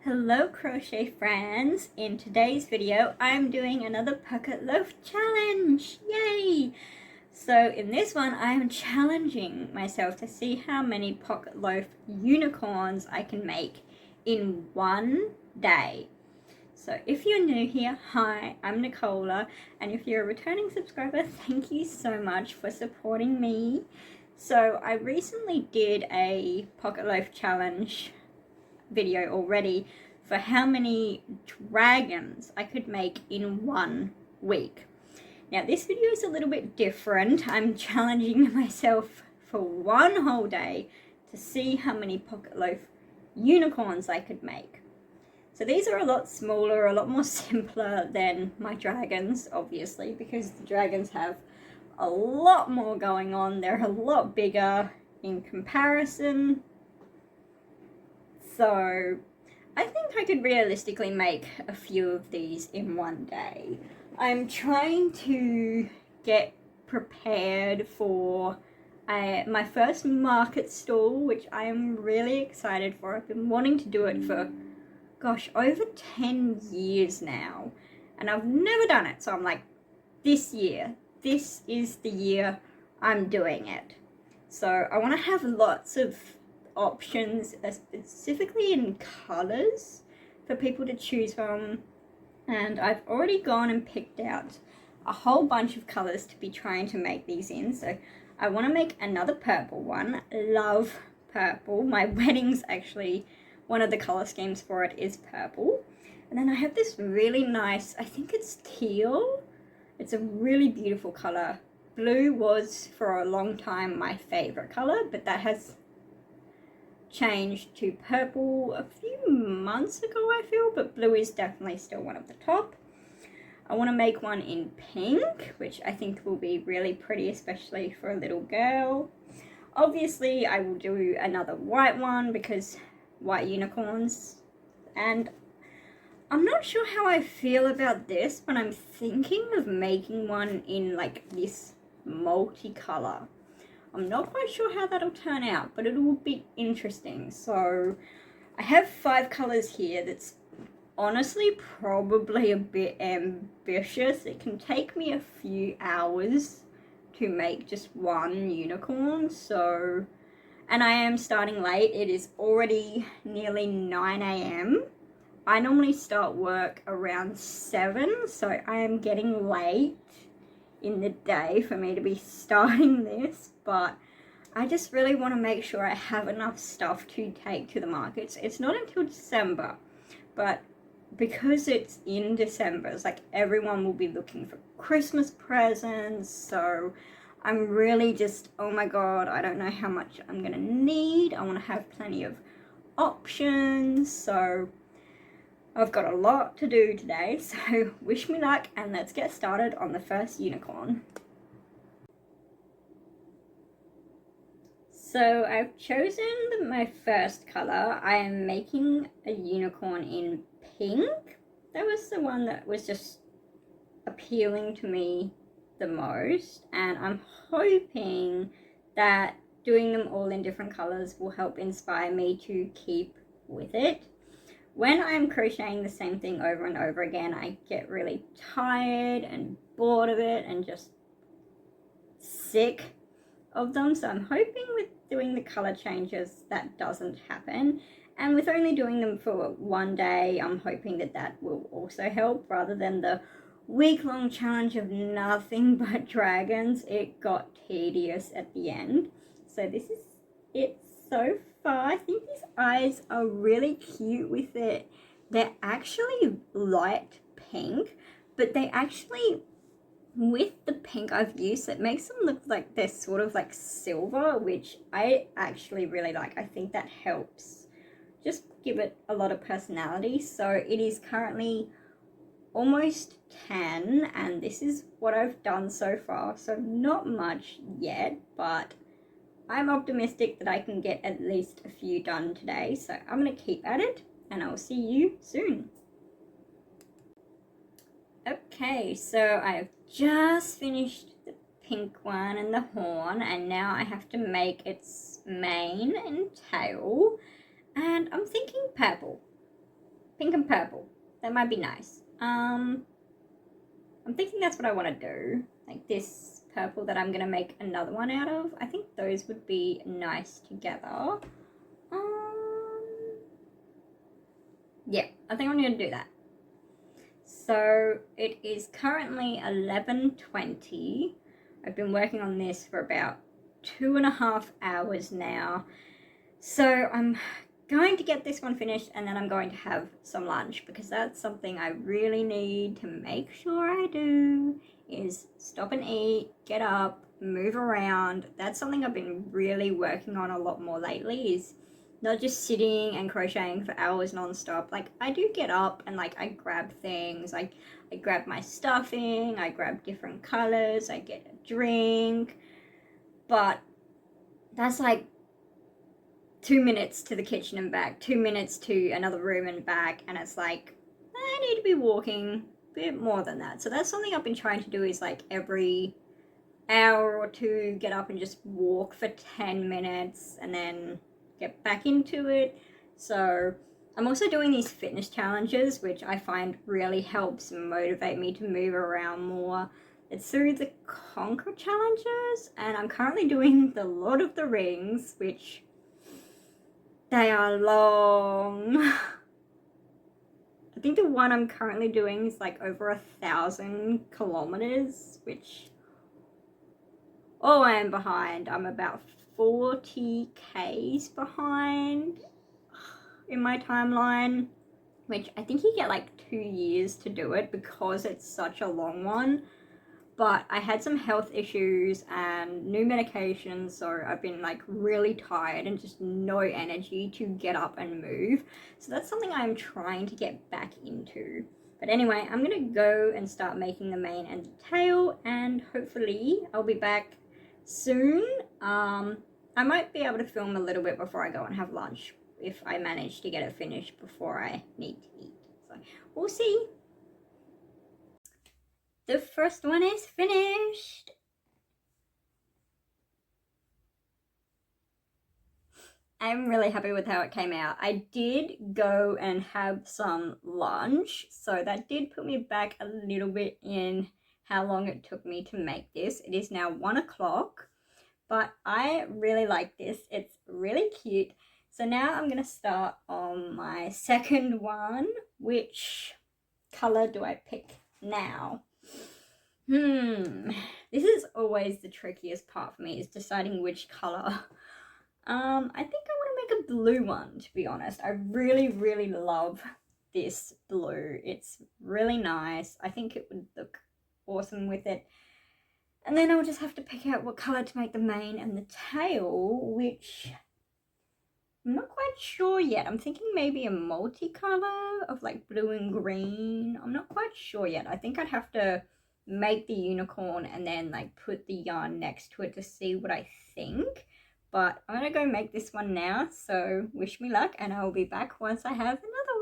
Hello crochet friends! In today's video I'm doing another Pocket Loaf challenge! Yay! So in this one I am challenging myself to see how many Pocket Loaf unicorns I can make in one day. So if you're new here, hi, I'm Nicola, and if you're a returning subscriber, thank you so much for supporting me. So I recently did a Pocket Loaf challenge video already for how many dragons I could make in 1 week. Now this video is a little bit different. I'm challenging myself for 1 whole day to see how many Pocket Loaf unicorns I could make. So these are a lot smaller, a lot more simpler than my dragons, obviously, because the dragons have a lot more going on. They're a lot bigger in comparison. So I think I could realistically make a few of these in 1 day. I'm trying to get prepared for my first market stall, which I am really excited for. I've been wanting to do it for, gosh, over 10 years now, and I've never done it. So I'm like, this is the year I'm doing it. So I want to have lots of options, specifically in colors, for people to choose from, and I've already gone and picked out a whole bunch of colors to be trying to make these in. So I want to make another purple one. Love purple. My wedding's actually, one of the color schemes for it is purple. And then I have this really nice, I think it's teal. It's a really beautiful color. Blue was for a long time my favorite color, but that has changed to purple a few months ago, I feel, but blue is definitely still one of the top. I want to make one in pink, which I think will be really pretty, especially for a little girl. Obviously, I will do another white one because white unicorns. And I'm not sure how I feel about this, but I'm thinking of making one in like this multicolor. I'm not quite sure how that'll turn out, but it will be interesting. So I have 5 colors here. That's honestly probably a bit ambitious. It can take me a few hours to make just one unicorn. So, and I am starting late. It is already nearly 9 a.m. I normally start work around 7, so I am getting late in the day for me to be starting this, but I just really want to make sure I have enough stuff to take to the markets. It's not until December, but because it's in December, it's like everyone will be looking for Christmas presents, so I'm really just, oh my god, I don't know how much I'm gonna need. I want to have plenty of options, so I've got a lot to do today, so wish me luck and let's get started on the first unicorn. So I've chosen my first color. I am making a unicorn in pink. That was the one that was just appealing to me the most, and I'm hoping that doing them all in different colors will help inspire me to keep with it. When I'm crocheting the same thing over and over again, I get really tired and bored of it and just sick of them. So I'm hoping with doing the color changes that doesn't happen. And with only doing them for 1 day, I'm hoping that that will also help rather than the week-long challenge of nothing but dragons. It got tedious at the end. So this is it so far. I think these eyes are really cute with it. They're actually light pink, but they actually, with the pink I've used, it makes them look like they're sort of like silver, which I actually really like. I think that helps just give it a lot of personality. So it is currently almost 10, and this is what I've done so far. So not much yet, but I'm optimistic that I can get at least a few done today, so I'm going to keep at it, and I'll see you soon. Okay, so I've just finished the pink one and the horn, and now I have to make its mane and tail, and I'm thinking purple. Pink and purple. That might be nice. I'm thinking that's what I want to do. Like this purple that I'm going to make another one out of. I think those would be nice together. Yeah, I think I'm going to do that. So it is currently 11:20. I've been working on this for about 2.5 hours now. So I'm going to get this one finished and then I'm going to have some lunch because that's something I really need to make sure I do is stop and eat, get up, move around. That's something I've been really working on a lot more lately is not just sitting and crocheting for hours non-stop. Like I do get up and like I grab things, I grab my stuffing, I grab different colors, I get a drink, but that's like 2 minutes to the kitchen and back, 2 minutes to another room and back, and it's like, I need to be walking a bit more than that. So that's something I've been trying to do is like every hour or two, get up and just walk for 10 minutes and then get back into it. So I'm also doing these fitness challenges, which I find really helps motivate me to move around more. It's through the Conquer challenges, and I'm currently doing the Lord of the Rings, which they are long. I think the one I'm currently doing is like over 1,000 kilometers, which, oh, I am behind. I'm about 40 Ks behind in my timeline, which I think you get like 2 years to do it because it's such a long one. But I had some health issues and new medications, so I've been like really tired and just no energy to get up and move. So that's something I'm trying to get back into. But anyway, I'm gonna go and start making the mane and the tail, and hopefully I'll be back soon. I might be able to film a little bit before I go and have lunch if I manage to get it finished before I need to eat. So we'll see. The first one is finished. I'm really happy with how it came out. I did go and have some lunch, so that did put me back a little bit in how long it took me to make this. It is now 1 o'clock, but I really like this. It's really cute. So now I'm going to start on my second one. Which color do I pick now? This is always the trickiest part for me, is deciding which color. I think I want to make a blue one, to be honest. I really, really love this blue. It's really nice. I think it would look awesome with it. And then I'll just have to pick out what color to make the mane and the tail, which I'm not quite sure yet. I'm thinking maybe a multicolor of like blue and green. I'm not quite sure yet. I think I'd have to make the unicorn and then like put the yarn next to it to see what I think. But I'm gonna go make this one now, so wish me luck, and I will be back once I have another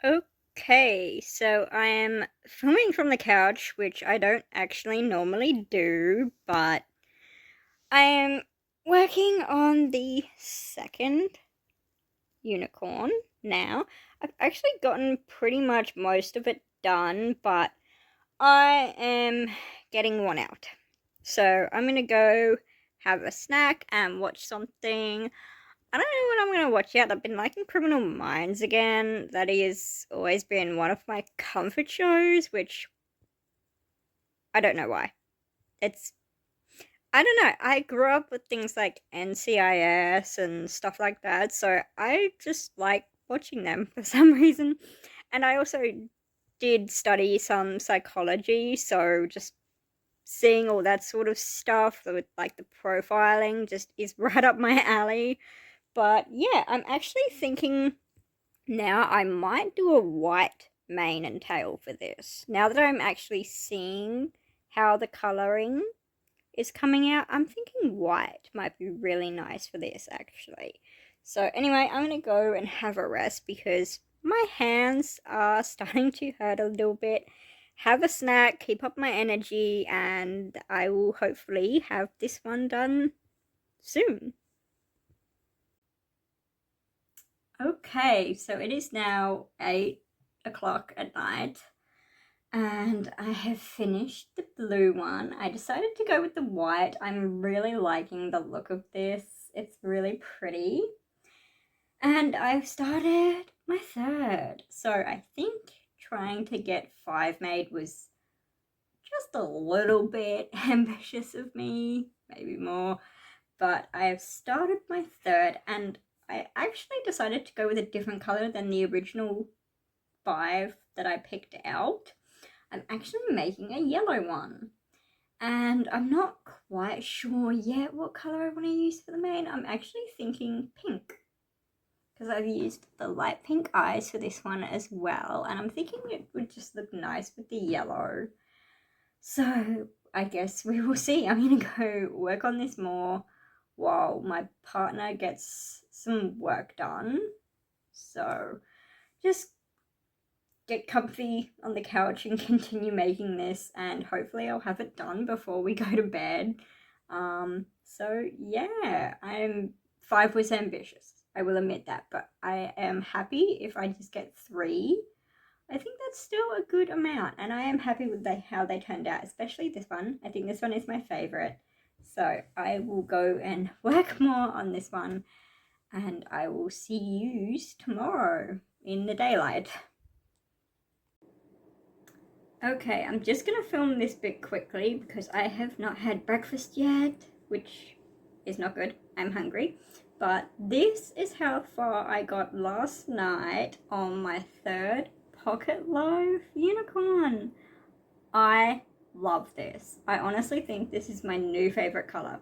one. Okay, so I am filming from the couch, which I don't actually normally do, but I am working on the second unicorn now. I've actually gotten pretty much most of it done, but I am getting worn out. So I'm going to go have a snack and watch something. I don't know what I'm going to watch yet. I've been liking Criminal Minds again. That has always been one of my comfort shows, which I don't know why. I don't know. I grew up with things like NCIS and stuff like that, so I just like watching them for some reason. And I also did study some psychology, so just seeing all that sort of stuff with like the profiling just is right up my alley. But yeah, I'm actually thinking now I might do a white mane and tail for this. Now that I'm actually seeing how the colouring is coming out, I'm thinking white might be really nice for this actually. So anyway, I'm going to go and have a rest because my hands are starting to hurt a little bit. Have a snack, keep up my energy, and I will hopefully have this one done soon. Okay, so it is now 8 o'clock at night and I have finished the blue one. I decided to go with the white. I'm really liking the look of this. It's really pretty. And I've started my third. So I think trying to get 5 made was just a little bit ambitious of me, maybe more. But I have started my third and I actually decided to go with a different color than the original 5 that I picked out. I'm actually making a yellow one. And I'm not quite sure yet what color I want to use for the main. I'm actually thinking pink, because I've used the light pink eyes for this one as well. And I'm thinking it would just look nice with the yellow. So I guess we will see. I'm going to go work on this more while my partner gets some work done. So just get comfy on the couch and continue making this, and hopefully I'll have it done before we go to bed. So yeah, 5 was ambitious, I will admit that, but I am happy if I just get 3. I think that's still a good amount, and I am happy with how they turned out, especially this one. I think this one is my favorite. So I will go and work more on this one, and I will see you tomorrow in the daylight. Okay, I'm just gonna film this bit quickly because I have not had breakfast yet, which is not good. I'm hungry. But this is how far I got last night on my third Pocket Loaf Unicorn. I love this. I honestly think this is my new favorite color.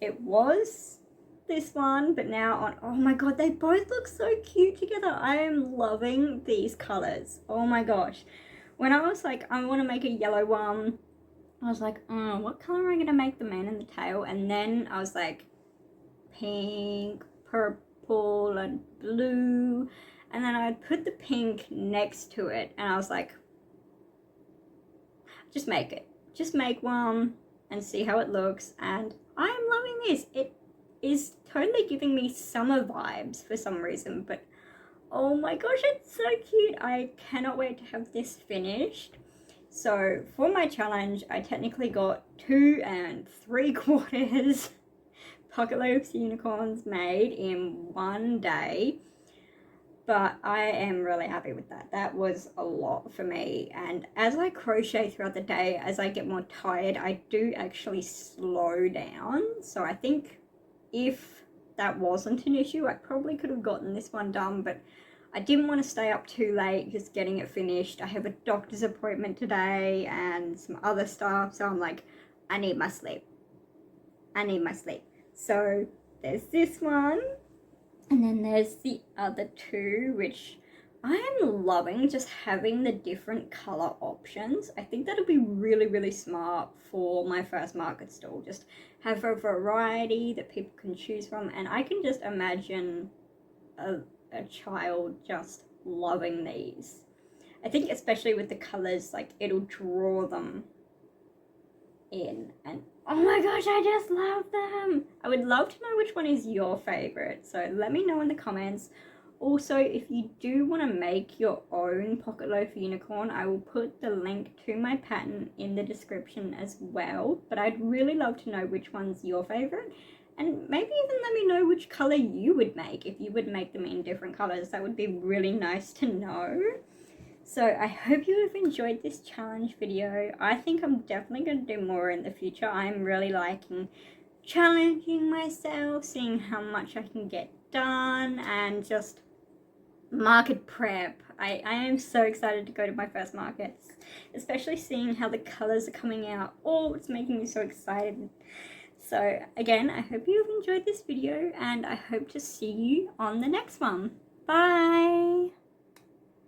It was this one, but now on, oh my god, they both look so cute together. I am loving these colors. Oh my gosh. When I was like, I want to make a yellow one, I was like, what color am I going to make the mane and the tail? And then I was like, pink, purple, and blue. And then I put the pink next to it, and I was like, just make it. Just make one and see how it looks. And I am loving this. It is totally giving me summer vibes for some reason, but oh my gosh, it's so cute. I cannot wait to have this finished. So for my challenge, I technically got 2 3/4 Pocket Loaf Unicorns made in one day. But I am really happy with that. That was a lot for me. And as I crochet throughout the day, as I get more tired, I do actually slow down. So I think if that wasn't an issue, I probably could have gotten this one done, but I didn't want to stay up too late just getting it finished. I have a doctor's appointment today and some other stuff, so I'm like, I need my sleep. I need my sleep. So there's this one, and then there's the other 2, which I am loving just having the different color options. I think that'll be really, really smart for my first market stall. Just have a variety that people can choose from, and I can just imagine a child just loving these. I think especially with the colors, like it'll draw them in, and oh my gosh, I just love them. I would love to know which one is your favorite, so let me know in the comments. Also, if you do want to make your own Pocket Loaf Unicorn, I will put the link to my pattern in the description as well, but I'd really love to know which one's your favorite, and maybe even let me know which color you would make. If you would make them in different colors, that would be really nice to know. So I hope you have enjoyed this challenge video. I think I'm definitely going to do more in the future. I'm really liking challenging myself, seeing how much I can get done, and just market prep. I am so excited to go to my first markets, especially seeing how the colors are coming out. Oh, it's making me so excited. So again, I hope you have enjoyed this video, and I hope to see you on the next one. Bye!